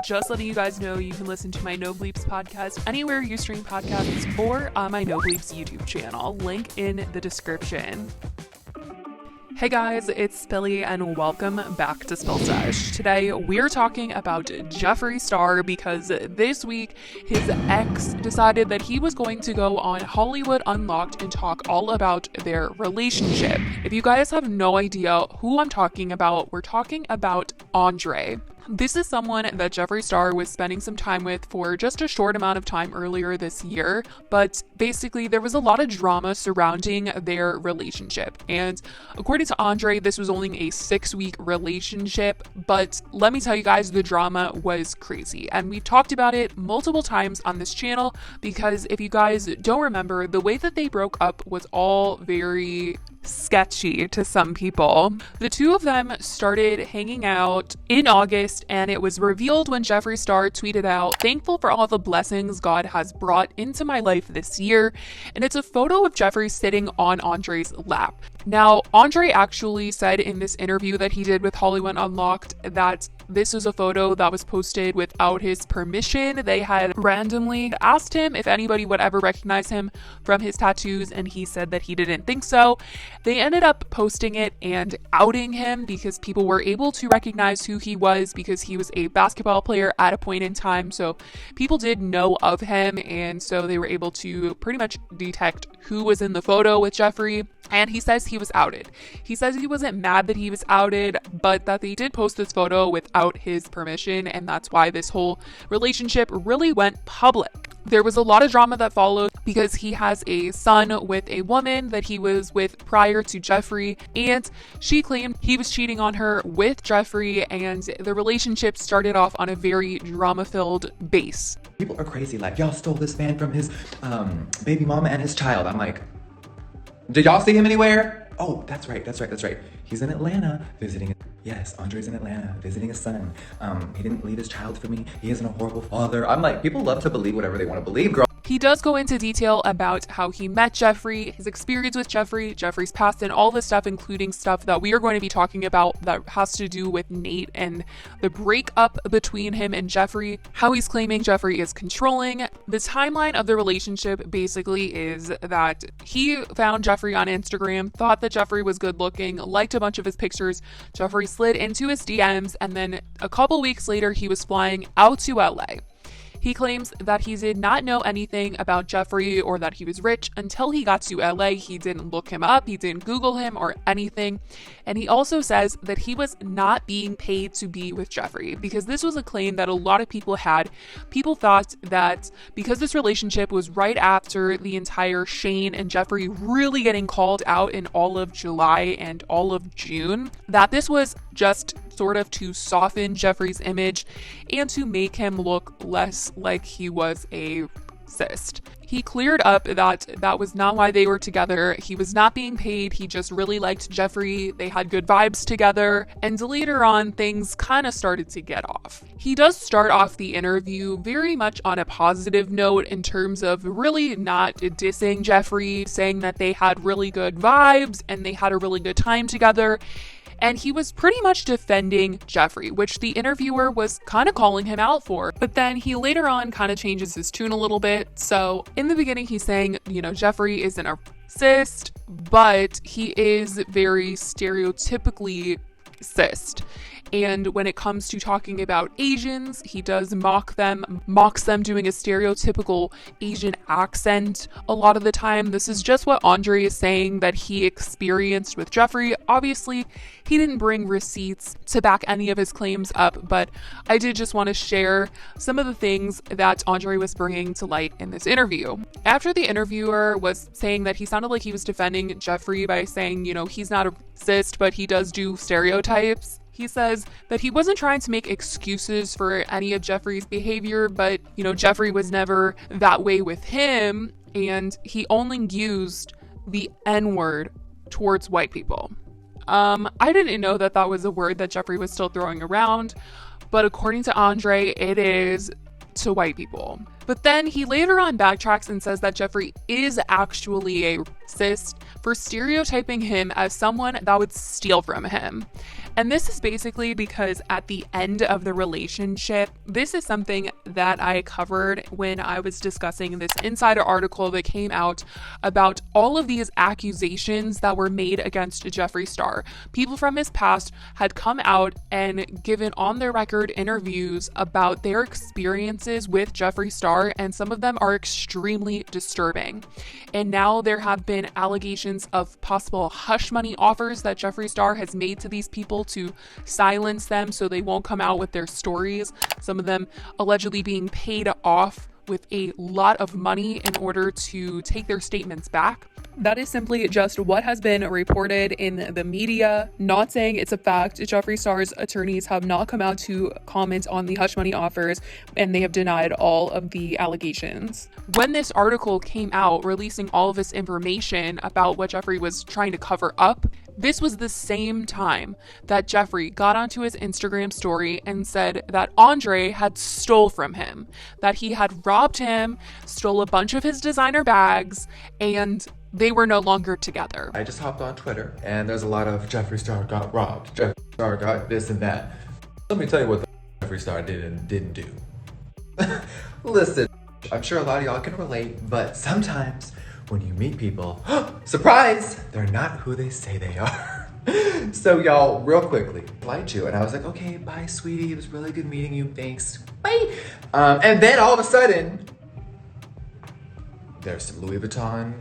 Just letting you guys know you can listen to my No Bleeps podcast anywhere you stream podcasts or on my No Bleeps YouTube channel. Link in the description. Hey guys, it's Billy and welcome back to Spill Sesh. Today we're talking about Jeffree Star because this week his ex decided that he was going to go on Hollywood Unlocked and talk all about their relationship. If you guys have no idea who I'm talking about, we're talking about Andre. This is someone that Jeffree Star was spending some time with for just a short amount of time earlier this year, but basically there was a lot of drama surrounding their relationship. And according to Andre, this was only a 6-week relationship, but let me tell you guys, the drama was crazy. And we've talked about it multiple times on this channel because if you guys don't remember, the way that they broke up was all very sketchy to some people. The two of them started hanging out in August, and it was revealed when Jeffree Star tweeted out, "Thankful for all the blessings God has brought into my life this year." And it's a photo of Jeffree sitting on Andre's lap. Now, Andre actually said in this interview that he did with Hollywood Unlocked that this was a photo that was posted without his permission. They had randomly asked him if anybody would ever recognize him from his tattoos, and he said that he didn't think so. They ended up posting it and outing him because people were able to recognize who he was because he was a basketball player at a point in time. So people did know of him, and so they were able to pretty much detect who was in the photo with Jeffree. And he says he was outed. He says he wasn't mad that he was outed, but that they did post this photo without his permission, and that's why this whole relationship really went public. There was a lot of drama that followed because he has a son with a woman that he was with prior to Jeffree, and she claimed he was cheating on her with Jeffree, and the relationship started off on a very drama-filled base. People are crazy, like, y'all stole this man from his baby mama and his child. I'm like, did y'all see him anywhere? Oh, that's right. He's in Atlanta visiting. Yes, Andre's in Atlanta visiting his son. He didn't leave his child for me. He isn't a horrible father. I'm like, people love to believe whatever they want to believe, girl. He does go into detail about how he met Jeffree, his experience with Jeffree, Jeffree's past, and all this stuff, including stuff that we are going to be talking about that has to do with Nate and the breakup between him and Jeffree, how he's claiming Jeffree is controlling. The timeline of the relationship basically is that he found Jeffree on Instagram, thought that Jeffree was good looking, liked a bunch of his pictures. Jeffree slid into his DMs, and then a couple weeks later, he was flying out to LA. He claims that he did not know anything about Jeffree or that he was rich until he got to LA. He didn't look him up, he didn't Google him or anything. And he also says that he was not being paid to be with Jeffree because this was a claim that a lot of people had. People thought that because this relationship was right after the entire Shane and Jeffree really getting called out in all of July and all of June, that this was just sort of to soften Jeffree's image and to make him look less like he was a cyst. He cleared up that that was not why they were together. He was not being paid. He just really liked Jeffree. They had good vibes together. And later on, things kind of started to get off. He does start off the interview very much on a positive note in terms of really not dissing Jeffree, saying that they had really good vibes and they had a really good time together. And he was pretty much defending Jeffree, which the interviewer was kind of calling him out for. But then he later on kind of changes his tune a little bit. So in the beginning, he's saying, Jeffree isn't a cyst, but he is very stereotypically cyst. And when it comes to talking about Asians, he does mocks them doing a stereotypical Asian accent a lot of the time. This is just what Andre is saying that he experienced with Jeffree. Obviously, he didn't bring receipts to back any of his claims up, but I did just want to share some of the things that Andre was bringing to light in this interview. After the interviewer was saying that he sounded like he was defending Jeffree by saying, he's not a cyst, but he does do stereotypes. He says that he wasn't trying to make excuses for any of Jeffree's behavior, but, Jeffree was never that way with him, and he only used the N-word towards white people. I didn't know that that was a word that Jeffree was still throwing around, but according to Andre, it is to white people. But then he later on backtracks and says that Jeffree is actually a racist for stereotyping him as someone that would steal from him. And this is basically because at the end of the relationship, this is something that I covered when I was discussing this insider article that came out about all of these accusations that were made against Jeffree Star. People from his past had come out and given on their record interviews about their experiences with Jeffree Star, and some of them are extremely disturbing. And now there have been allegations of possible hush money offers that Jeffree Star has made to these people to silence them so they won't come out with their stories. Some of them allegedly being paid off with a lot of money in order to take their statements back. That is simply just what has been reported in the media, not saying it's a fact. Jeffree Star's attorneys have not come out to comment on the hush money offers, and they have denied all of the allegations. When this article came out, releasing all of this information about what Jeffree was trying to cover up, this was the same time that Jeffree got onto his Instagram story and said that Andre had stole from him, that he had robbed him, stole a bunch of his designer bags, and they were no longer together. I just hopped on Twitter and there's a lot of Jeffree Star got robbed, Jeffree Star got this and that. Let me tell you what the Jeffree Star did and didn't do. Listen, I'm sure a lot of y'all can relate, but sometimes when you meet people, surprise, they're not who they say they are. So y'all, real quickly, lied you, and I was like, okay, bye, sweetie. It was really good meeting you. Thanks. Bye. And then all of a sudden, there's some Louis Vuitton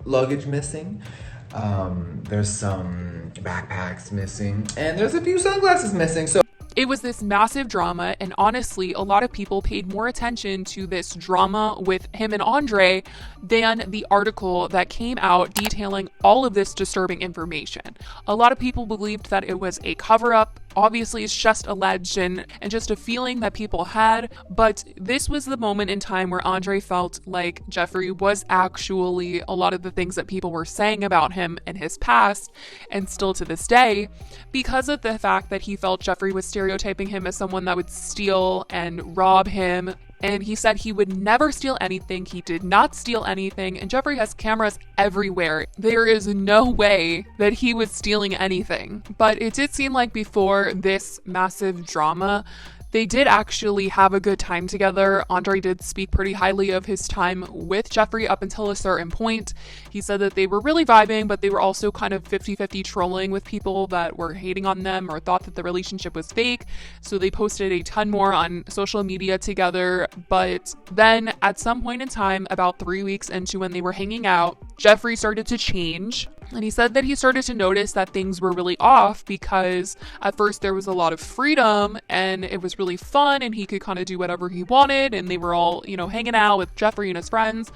luggage missing. There's some backpacks missing, and there's a few sunglasses missing. So it was this massive drama, and honestly, a lot of people paid more attention to this drama with him and Andre than the article that came out detailing all of this disturbing information. A lot of people believed that it was a cover-up. Obviously, it's just alleged and just a feeling that people had, but this was the moment in time where Andre felt like Jeffree was actually a lot of the things that people were saying about him in his past, and still to this day, because of the fact that he felt Jeffree was stereotyping him as someone that would steal and rob him. And he said he would never steal anything. He did not steal anything. And Jeffree has cameras everywhere. There is no way that he was stealing anything. But it did seem like before this massive drama, they did actually have a good time together. Andre did speak pretty highly of his time with Jeffree up until a certain point. He said that they were really vibing, but they were also kind of 50-50 trolling with people that were hating on them or thought that the relationship was fake. So they posted a ton more on social media together. But then at some point in time, about 3 weeks into when they were hanging out, Jeffree started to change. And he said that he started to notice that things were really off because at first there was a lot of freedom and it was really fun and he could kind of do whatever he wanted and they were all, hanging out with Jeffree and his friends.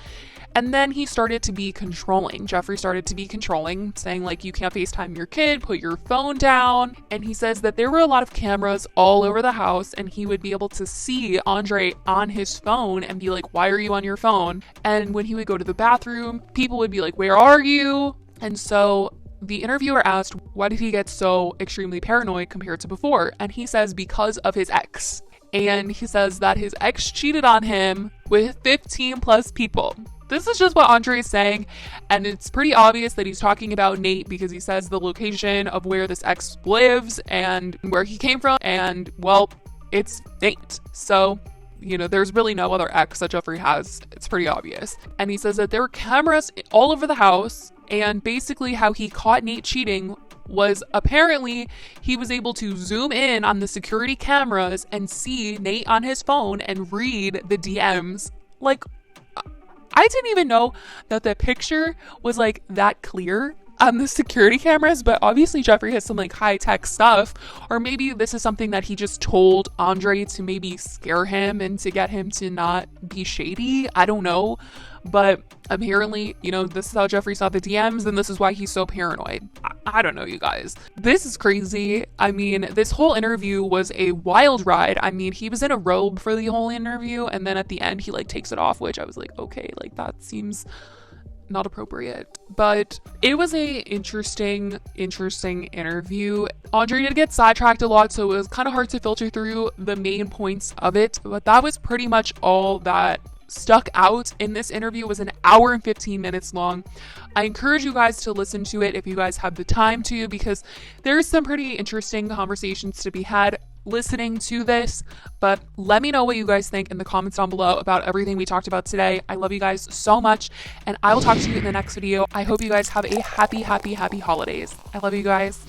And then he started to be controlling. Jeffree started to be controlling, saying like, you can't FaceTime your kid, put your phone down. And he says that there were a lot of cameras all over the house and he would be able to see Andre on his phone and be like, why are you on your phone? And when he would go to the bathroom, people would be like, where are you? And so the interviewer asked, why did he get so extremely paranoid compared to before? And he says because of his ex. And he says that his ex cheated on him with 15 plus people. This is just what Andre is saying. And it's pretty obvious that he's talking about Nate because he says the location of where this ex lives and where he came from. And well, it's Nate. So there's really no other ex that Jeffree has. It's pretty obvious. And he says that there were cameras all over the house. And basically how he caught Nate cheating was apparently he was able to zoom in on the security cameras and see Nate on his phone and read the DMs. Like, I didn't even know that the picture was like that clear on the security cameras, but obviously Jeffree has some like high-tech stuff, or maybe this is something that he just told Andre to maybe scare him and to get him to not be shady. I don't know, but apparently, this is how Jeffree saw the DMs and this is why he's so paranoid. I don't know, you guys. This is crazy. I mean, this whole interview was a wild ride. I mean, he was in a robe for the whole interview and then at the end he like takes it off, which I was like, okay, like that seems not appropriate. But it was a interesting interview. Andre did get sidetracked a lot, so it was kind of hard to filter through the main points of it, but that was pretty much all that stuck out in this interview. It was an hour and 15 minutes long. I encourage you guys to listen to it if you guys have the time to, because there's some pretty interesting conversations to be had listening to this. But let me know what you guys think in the comments down below about everything we talked about today. I love you guys so much, and I will talk to you in the next video. I hope you guys have a happy holidays. I love you guys.